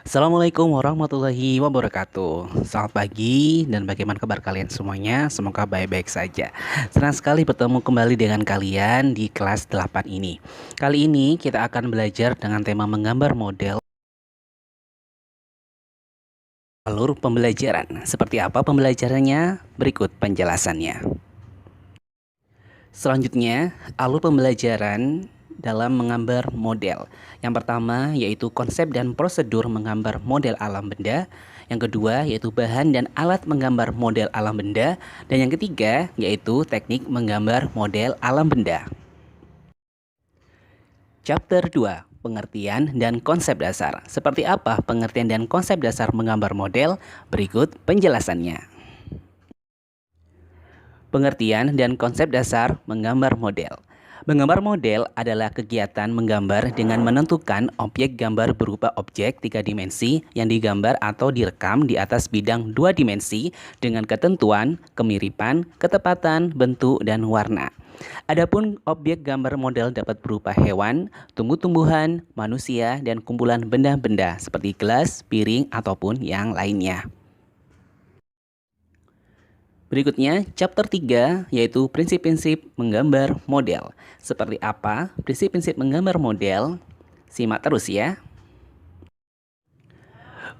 Assalamualaikum warahmatullahi wabarakatuh. Selamat pagi dan bagaimana kabar kalian semuanya? Semoga baik-baik saja. Senang sekali bertemu kembali dengan kalian di kelas 8 ini. Kali ini kita akan belajar dengan tema menggambar model alur pembelajaran. Seperti apa pembelajarannya? Berikut penjelasannya. Selanjutnya, alur pembelajaran dalam menggambar model. Yang pertama yaitu konsep dan prosedur menggambar model alam benda. Yang kedua yaitu bahan dan alat menggambar model alam benda. Dan yang ketiga yaitu teknik menggambar model alam benda. Chapter 2, pengertian dan konsep dasar. Seperti apa pengertian dan konsep dasar menggambar model? Berikut penjelasannya. Pengertian dan konsep dasar menggambar model. Menggambar model adalah kegiatan menggambar dengan menentukan objek gambar berupa objek 3 dimensi yang digambar atau direkam di atas bidang 2 dimensi dengan ketentuan, kemiripan, ketepatan, bentuk, dan warna. Adapun objek gambar model dapat berupa hewan, tumbuh-tumbuhan, manusia, dan kumpulan benda-benda seperti gelas, piring, ataupun yang lainnya. Berikutnya, chapter 3 yaitu prinsip-prinsip menggambar model. Seperti apa prinsip-prinsip menggambar model? Simak terus ya.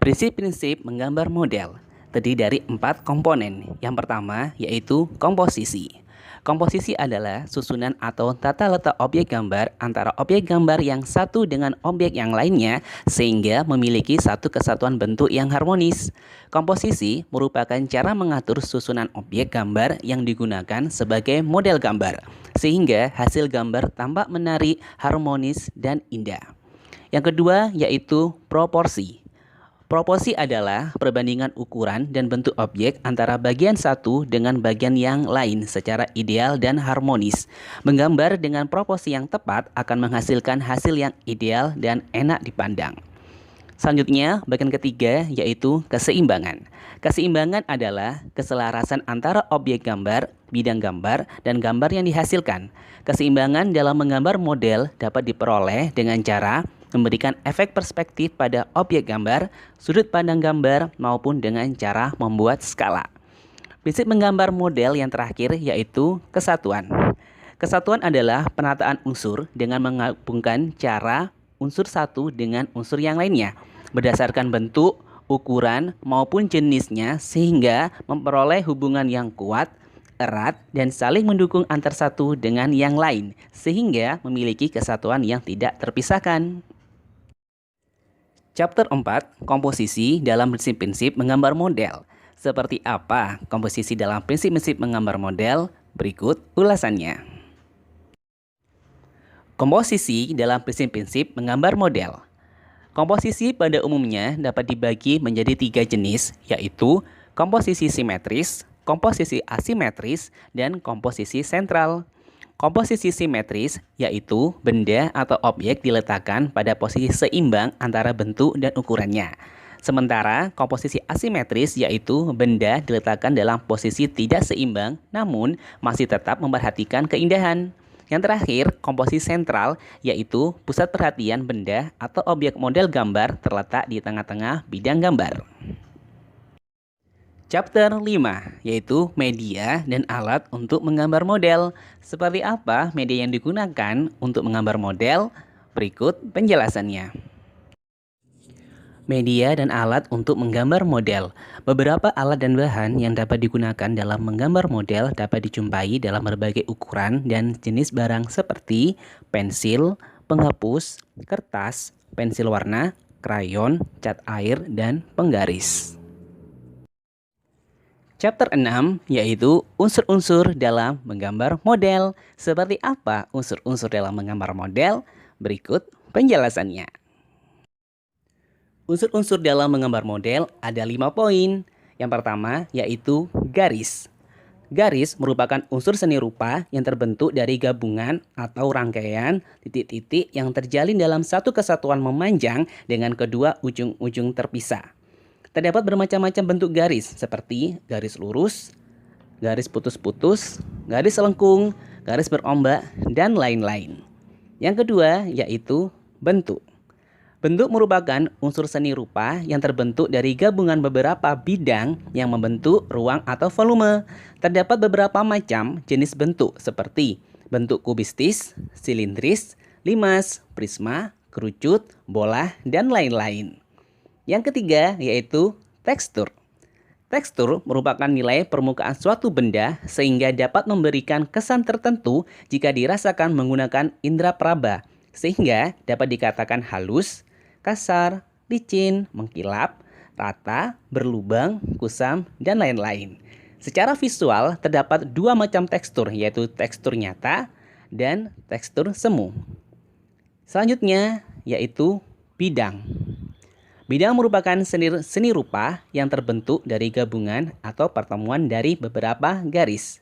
Prinsip-prinsip menggambar model terdiri dari 4 komponen. Yang pertama yaitu komposisi. Komposisi adalah susunan atau tata letak objek gambar antara objek gambar yang satu dengan objek yang lainnya sehingga memiliki satu kesatuan bentuk yang harmonis. Komposisi merupakan cara mengatur susunan objek gambar yang digunakan sebagai model gambar sehingga hasil gambar tampak menarik, harmonis, dan indah. Yang kedua yaitu proporsi. Proporsi adalah perbandingan ukuran dan bentuk objek antara bagian satu dengan bagian yang lain secara ideal dan harmonis. Menggambar dengan proporsi yang tepat akan menghasilkan hasil yang ideal dan enak dipandang. Selanjutnya, bagian ketiga yaitu keseimbangan. Keseimbangan adalah keselarasan antara objek gambar, bidang gambar, dan gambar yang dihasilkan. Keseimbangan dalam menggambar model dapat diperoleh dengan cara memberikan efek perspektif pada objek gambar, sudut pandang gambar, maupun dengan cara membuat skala. Prinsip menggambar model yang terakhir yaitu kesatuan. Kesatuan adalah penataan unsur dengan menggabungkan cara unsur satu dengan unsur yang lainnya berdasarkan bentuk, ukuran, maupun jenisnya sehingga memperoleh hubungan yang kuat, erat, dan saling mendukung antar satu dengan yang lain sehingga memiliki kesatuan yang tidak terpisahkan. Chapter 4, komposisi dalam prinsip-prinsip menggambar model. Seperti apa komposisi dalam prinsip-prinsip menggambar model? Berikut ulasannya. Komposisi dalam prinsip-prinsip menggambar model. Komposisi pada umumnya dapat dibagi menjadi 3 jenis, yaitu komposisi simetris, komposisi asimetris, dan komposisi sentral. Komposisi simetris yaitu benda atau objek diletakkan pada posisi seimbang antara bentuk dan ukurannya. Sementara komposisi asimetris yaitu benda diletakkan dalam posisi tidak seimbang namun masih tetap memperhatikan keindahan. Yang terakhir, komposisi sentral yaitu pusat perhatian benda atau objek model gambar terletak di tengah-tengah bidang gambar. Chapter 5 yaitu media dan alat untuk menggambar model. Seperti apa media yang digunakan untuk menggambar model? Berikut penjelasannya. Media dan alat untuk menggambar model. Beberapa alat dan bahan yang dapat digunakan dalam menggambar model dapat dijumpai dalam berbagai ukuran dan jenis barang seperti pensil, penghapus, kertas, pensil warna, krayon, cat air, dan penggaris. Chapter 6 yaitu unsur-unsur dalam menggambar model. Seperti apa unsur-unsur dalam menggambar model? Berikut penjelasannya. Unsur-unsur dalam menggambar model ada 5 poin. Yang pertama yaitu garis. Garis merupakan unsur seni rupa yang terbentuk dari gabungan atau rangkaian titik-titik yang terjalin dalam satu kesatuan memanjang dengan kedua ujung-ujung terpisah. Terdapat bermacam-macam bentuk garis seperti garis lurus, garis putus-putus, garis lengkung, garis berombak, dan lain-lain. Yang kedua yaitu bentuk. Bentuk merupakan unsur seni rupa yang terbentuk dari gabungan beberapa bidang yang membentuk ruang atau volume. Terdapat beberapa macam jenis bentuk seperti bentuk kubistis, silindris, limas, prisma, kerucut, bola, dan lain-lain. Yang ketiga yaitu tekstur. Tekstur merupakan nilai permukaan suatu benda sehingga dapat memberikan kesan tertentu jika dirasakan menggunakan indera peraba, sehingga dapat dikatakan halus, kasar, licin, mengkilap, rata, berlubang, kusam, dan lain-lain. Secara visual terdapat dua macam tekstur, yaitu tekstur nyata dan tekstur semu. Selanjutnya yaitu bidang. Bidang merupakan seni rupa yang terbentuk dari gabungan atau pertemuan dari beberapa garis.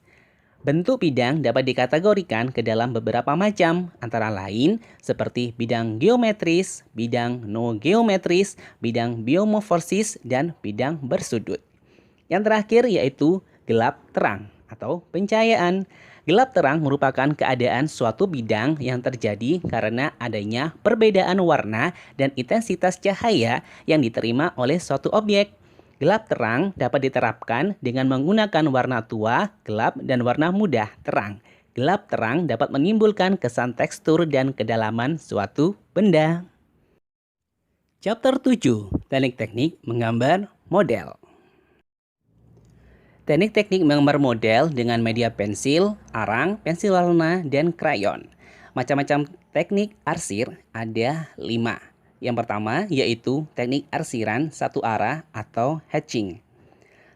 Bentuk bidang dapat dikategorikan ke dalam beberapa macam, antara lain seperti bidang geometris, bidang no-geometris, bidang biomorfosis, dan bidang bersudut. Yang terakhir yaitu gelap terang atau pencahayaan. Gelap terang merupakan keadaan suatu bidang yang terjadi karena adanya perbedaan warna dan intensitas cahaya yang diterima oleh suatu objek. Gelap terang dapat diterapkan dengan menggunakan warna tua, gelap, dan warna muda, terang. Gelap terang dapat menimbulkan kesan tekstur dan kedalaman suatu benda. Chapter 7. Teknik-teknik menggambar model. Teknik-teknik menggambar model dengan media pensil, arang, pensil warna, dan krayon. Macam-macam teknik arsir ada 5. Yang pertama yaitu teknik arsiran satu arah atau hatching.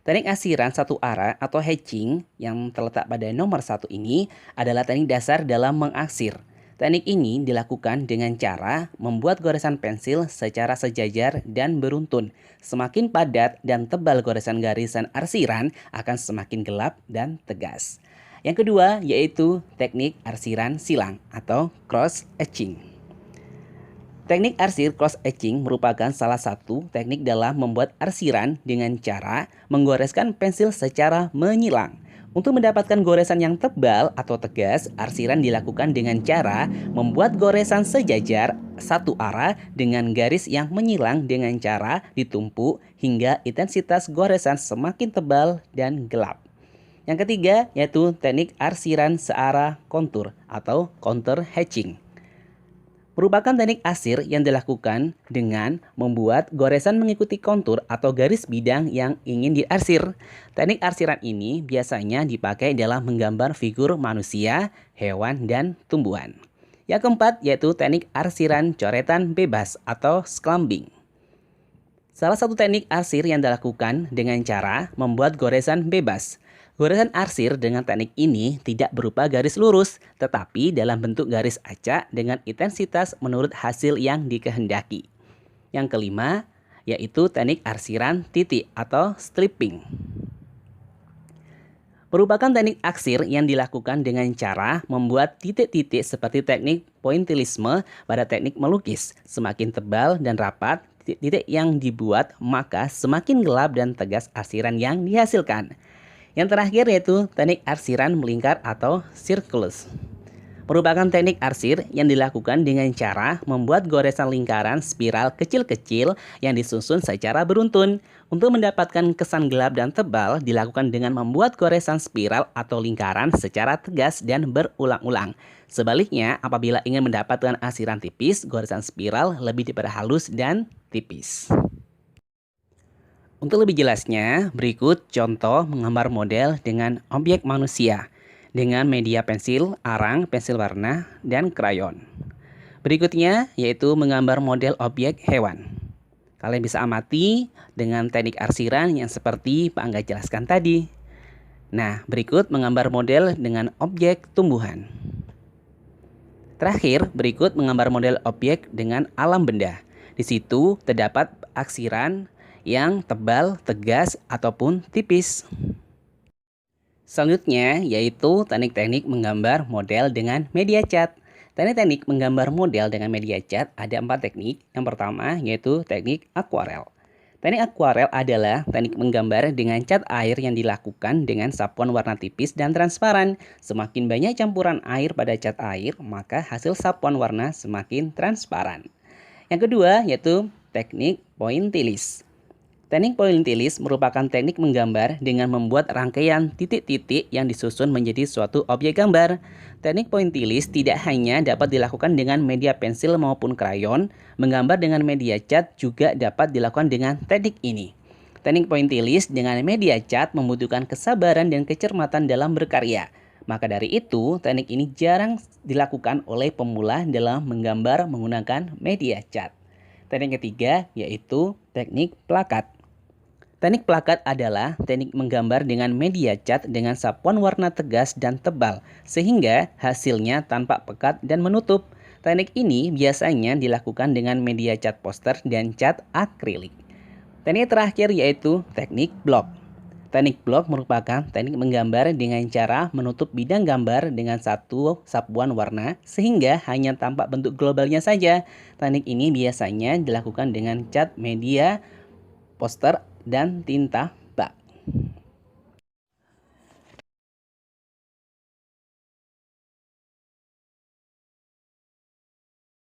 Teknik arsiran satu arah atau hatching yang terletak pada nomor 1 ini adalah teknik dasar dalam mengarsir. Teknik ini dilakukan dengan cara membuat goresan pensil secara sejajar dan beruntun. Semakin padat dan tebal goresan garisan arsiran akan semakin gelap dan tegas. Yang kedua yaitu teknik arsiran silang atau cross etching. Teknik arsir cross etching merupakan salah satu teknik dalam membuat arsiran dengan cara menggoreskan pensil secara menyilang. Untuk mendapatkan goresan yang tebal atau tegas, arsiran dilakukan dengan cara membuat goresan sejajar satu arah dengan garis yang menyilang dengan cara ditumpuk hingga intensitas goresan semakin tebal dan gelap. Yang ketiga yaitu teknik arsiran searah kontur atau contour hatching. Merupakan teknik arsir yang dilakukan dengan membuat goresan mengikuti kontur atau garis bidang yang ingin diarsir. Teknik arsiran ini biasanya dipakai dalam menggambar figur manusia, hewan, dan tumbuhan. Yang keempat yaitu teknik arsiran coretan bebas atau sclumbing. Salah satu teknik arsir yang dilakukan dengan cara membuat goresan bebas. Goresan arsir dengan teknik ini tidak berupa garis lurus, tetapi dalam bentuk garis acak dengan intensitas menurut hasil yang dikehendaki. Yang kelima, yaitu teknik arsiran titik atau stripping. Merupakan teknik arsir yang dilakukan dengan cara membuat titik-titik seperti teknik pointillisme pada teknik melukis. Semakin tebal dan rapat titik-titik yang dibuat, maka semakin gelap dan tegas arsiran yang dihasilkan. Yang terakhir yaitu teknik arsiran melingkar atau circulus. Merupakan teknik arsir yang dilakukan dengan cara membuat goresan lingkaran spiral kecil-kecil yang disusun secara beruntun. Untuk mendapatkan kesan gelap dan tebal dilakukan dengan membuat goresan spiral atau lingkaran secara tegas dan berulang-ulang. Sebaliknya, apabila ingin mendapatkan arsiran tipis, goresan spiral lebih diperhalus dan tipis. Untuk lebih jelasnya, berikut contoh menggambar model dengan objek manusia dengan media pensil, arang, pensil warna, dan krayon. Berikutnya yaitu menggambar model objek hewan. Kalian bisa amati dengan teknik arsiran yang seperti Pak Angga jelaskan tadi. Nah, berikut menggambar model dengan objek tumbuhan. Terakhir, berikut menggambar model objek dengan alam benda. Di situ terdapat arsiran yang tebal, tegas, ataupun tipis. Selanjutnya yaitu teknik-teknik menggambar model dengan media cat. Teknik-teknik menggambar model dengan media cat ada 4 teknik. Yang pertama yaitu teknik akuarel. Teknik akuarel adalah teknik menggambar dengan cat air yang dilakukan dengan sapuan warna tipis dan transparan. Semakin banyak campuran air pada cat air, maka hasil sapuan warna semakin transparan. Yang kedua yaitu teknik pointillis. Teknik pointillis merupakan teknik menggambar dengan membuat rangkaian titik-titik yang disusun menjadi suatu objek gambar. Teknik pointillis tidak hanya dapat dilakukan dengan media pensil maupun krayon, menggambar dengan media cat juga dapat dilakukan dengan teknik ini. Teknik pointillis dengan media cat membutuhkan kesabaran dan kecermatan dalam berkarya. Maka dari itu, teknik ini jarang dilakukan oleh pemula dalam menggambar menggunakan media cat. Teknik ketiga yaitu teknik plakat. Teknik plakat adalah teknik menggambar dengan media cat dengan sapuan warna tegas dan tebal, sehingga hasilnya tampak pekat dan menutup. Teknik ini biasanya dilakukan dengan media cat poster dan cat akrilik. Teknik terakhir yaitu teknik blok. Teknik blok merupakan teknik menggambar dengan cara menutup bidang gambar dengan satu sapuan warna sehingga hanya tampak bentuk globalnya saja. Teknik ini biasanya dilakukan dengan cat media, poster, dan tinta